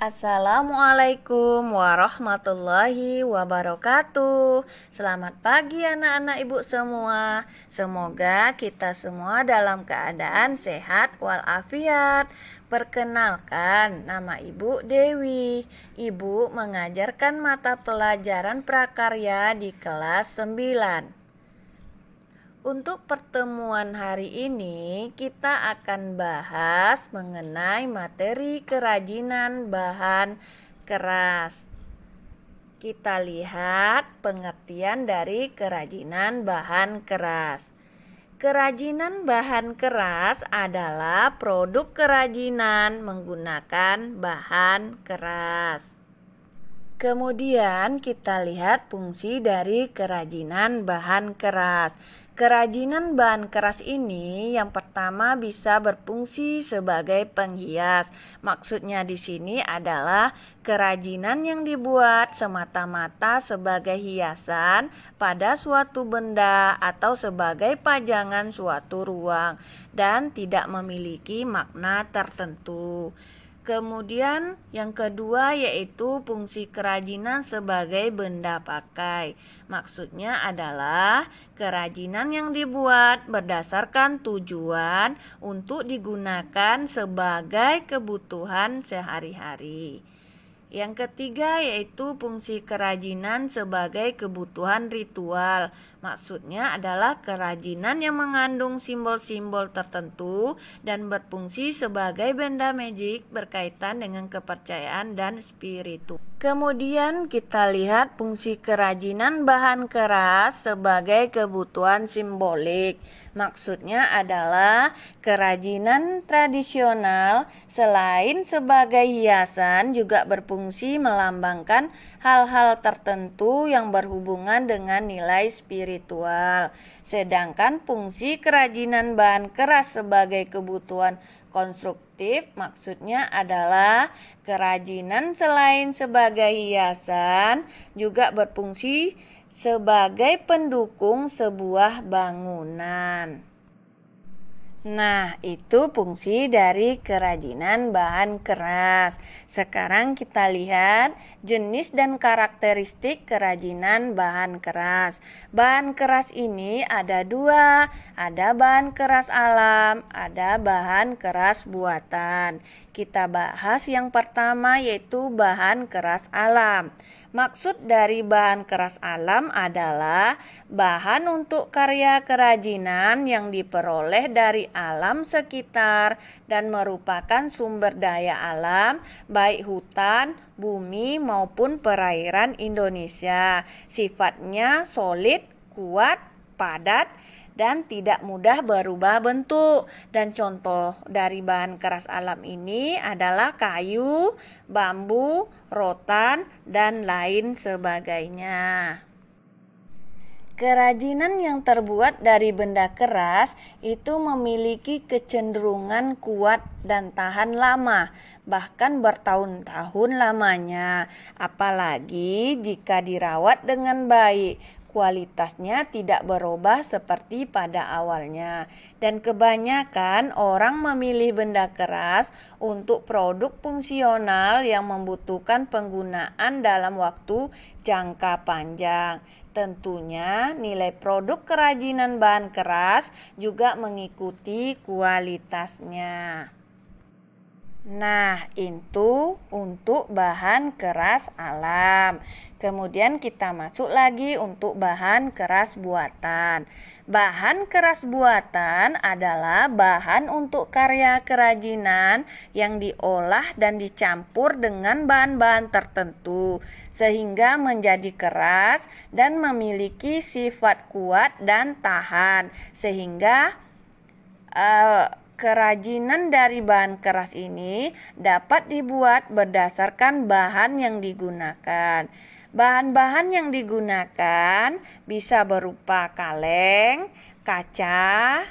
Assalamualaikum warahmatullahi wabarakatuh. Selamat pagi anak-anak ibu semua. Semoga kita semua dalam keadaan sehat walafiat. Perkenalkan, nama ibu Dewi. Ibu mengajarkan mata pelajaran prakarya di kelas 9. Untuk pertemuan hari ini, kita akan bahas mengenai materi kerajinan bahan keras. Kita lihat pengertian dari kerajinan bahan keras. Kerajinan bahan keras adalah produk kerajinan menggunakan bahan keras. Kemudian kita lihat fungsi dari kerajinan bahan keras. Kerajinan bahan keras ini yang pertama bisa berfungsi sebagai penghias. Maksudnya di sini adalah kerajinan yang dibuat semata-mata sebagai hiasan pada suatu benda atau sebagai pajangan suatu ruang dan tidak memiliki makna tertentu. Kemudian yang kedua yaitu fungsi kerajinan sebagai benda pakai. Maksudnya adalah kerajinan yang dibuat berdasarkan tujuan untuk digunakan sebagai kebutuhan sehari-hari. Yang ketiga yaitu fungsi kerajinan sebagai kebutuhan ritual. Maksudnya adalah kerajinan yang mengandung simbol-simbol tertentu dan berfungsi sebagai benda magic berkaitan dengan kepercayaan dan spiritual. Kemudian kita lihat fungsi kerajinan bahan keras sebagai kebutuhan simbolik. Maksudnya adalah kerajinan tradisional selain sebagai hiasan juga berfungsi melambangkan hal-hal tertentu yang berhubungan dengan nilai spiritual. Sedangkan fungsi kerajinan bahan keras sebagai kebutuhan konstruktif maksudnya adalah kerajinan selain sebagai hiasan juga berfungsi sebagai pendukung sebuah bangunan. Nah, itu fungsi dari kerajinan bahan keras. Sekarang kita lihat jenis dan karakteristik kerajinan bahan keras. Bahan keras ini ada dua, ada bahan keras alam, ada bahan keras buatan. Kita bahas yang pertama yaitu bahan keras alam. Maksud dari bahan keras alam adalah bahan untuk karya kerajinan yang diperoleh dari alam sekitar dan merupakan sumber daya alam baik hutan, bumi maupun perairan Indonesia. Sifatnya solid, kuat, padat, dan tidak mudah berubah bentuk. Dan contoh dari bahan keras alam ini adalah kayu, bambu, rotan, dan lain sebagainya. Kerajinan yang terbuat dari benda keras itu memiliki kecenderungan kuat dan tahan lama, bahkan bertahun-tahun lamanya. Apalagi jika dirawat dengan baik. Kualitasnya tidak berubah seperti pada awalnya. Dan kebanyakan orang memilih benda keras untuk produk fungsional yang membutuhkan penggunaan dalam waktu jangka panjang. Tentunya nilai produk kerajinan bahan keras juga mengikuti kualitasnya. Nah, itu untuk bahan keras alam. Kemudian kita masuk lagi untuk bahan keras buatan. Bahan keras buatan adalah bahan untuk karya kerajinan yang diolah dan dicampur dengan bahan-bahan tertentu sehingga menjadi keras dan memiliki sifat kuat dan tahan sehingga kerajinan dari bahan keras ini dapat dibuat berdasarkan bahan yang digunakan. Bahan-bahan yang digunakan bisa berupa kaleng, kaca,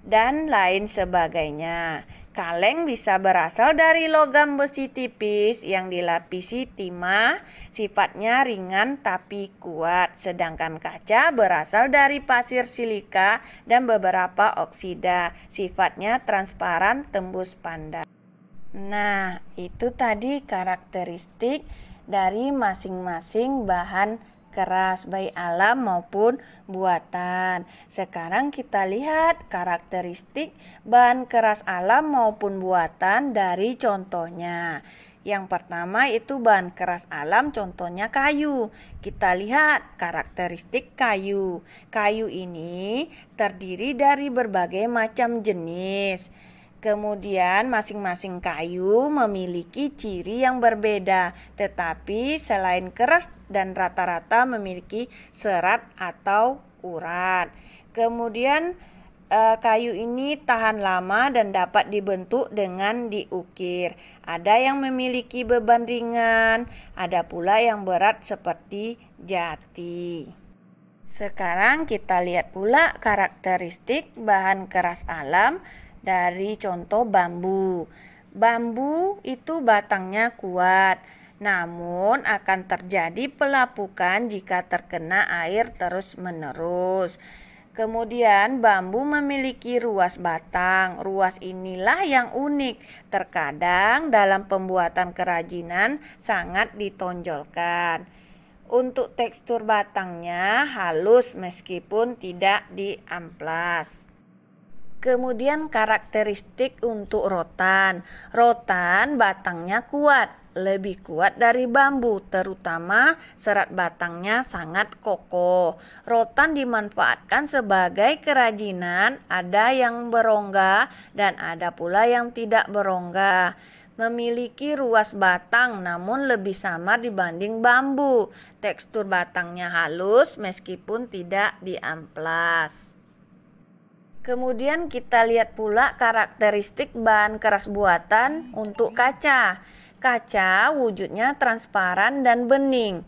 dan lain sebagainya. Kaleng bisa berasal dari logam besi tipis yang dilapisi timah, sifatnya ringan tapi kuat. Sedangkan kaca berasal dari pasir silika dan beberapa oksida, sifatnya transparan tembus pandang. Nah, itu tadi karakteristik dari masing-masing bahan keras, baik alam maupun buatan. Sekarang kita lihat karakteristik bahan keras alam maupun buatan dari contohnya. Yang pertama itu bahan keras alam, contohnya kayu. Kita lihat karakteristik kayu. Kayu ini terdiri dari berbagai macam jenis. Kemudian masing-masing kayu memiliki ciri yang berbeda, tetapi selain keras dan rata-rata memiliki serat atau urat. Kemudian kayu ini tahan lama dan dapat dibentuk dengan diukir. Ada yang memiliki beban ringan, ada pula yang berat seperti jati. Sekarang kita lihat pula karakteristik bahan keras alam dari contoh bambu. Bambu itu batangnya kuat, namun akan terjadi pelapukan jika terkena air terus-menerus. Kemudian bambu memiliki ruas batang. Ruas inilah yang unik. Terkadang dalam pembuatan kerajinan sangat ditonjolkan. Untuk tekstur batangnya halus meskipun tidak diamplas. Kemudian karakteristik untuk rotan. Rotan batangnya kuat, lebih kuat dari bambu, terutama serat batangnya sangat kokoh. Rotan dimanfaatkan sebagai kerajinan, ada yang berongga dan ada pula yang tidak berongga. Memiliki ruas batang namun lebih samar dibanding bambu. Tekstur batangnya halus meskipun tidak diamplas. Kemudian kita lihat pula karakteristik bahan keras buatan untuk kaca. Kaca wujudnya transparan dan bening.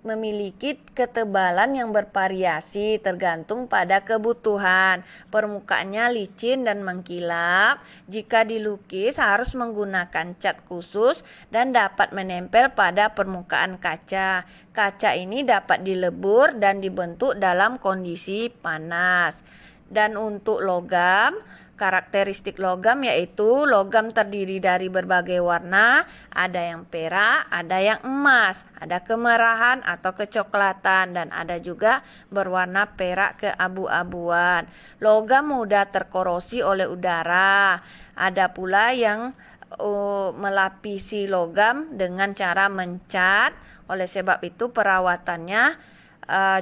Memiliki ketebalan yang bervariasi tergantung pada kebutuhan. Permukaannya licin dan mengkilap. Jika dilukis harus menggunakan cat khusus dan dapat menempel pada permukaan kaca. Kaca ini dapat dilebur dan dibentuk dalam kondisi panas. Dan untuk logam, karakteristik logam yaitu logam terdiri dari berbagai warna, ada yang perak, ada yang emas, ada kemerahan atau kecoklatan, dan ada juga berwarna perak keabu-abuan. Logam mudah terkorosi oleh udara. Ada pula yang melapisi logam dengan cara mencat. Oleh sebab itu perawatannya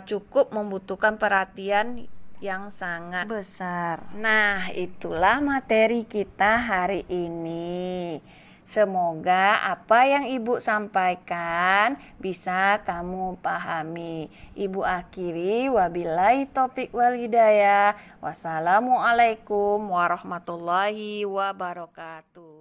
cukup membutuhkan perhatian yang sangat besar. Nah, itulah materi kita hari ini. Semoga apa yang Ibu sampaikan bisa kamu pahami. Ibu akhiri, wabillahi taufik wal hidayah. Wassalamualaikum warahmatullahi wabarakatuh.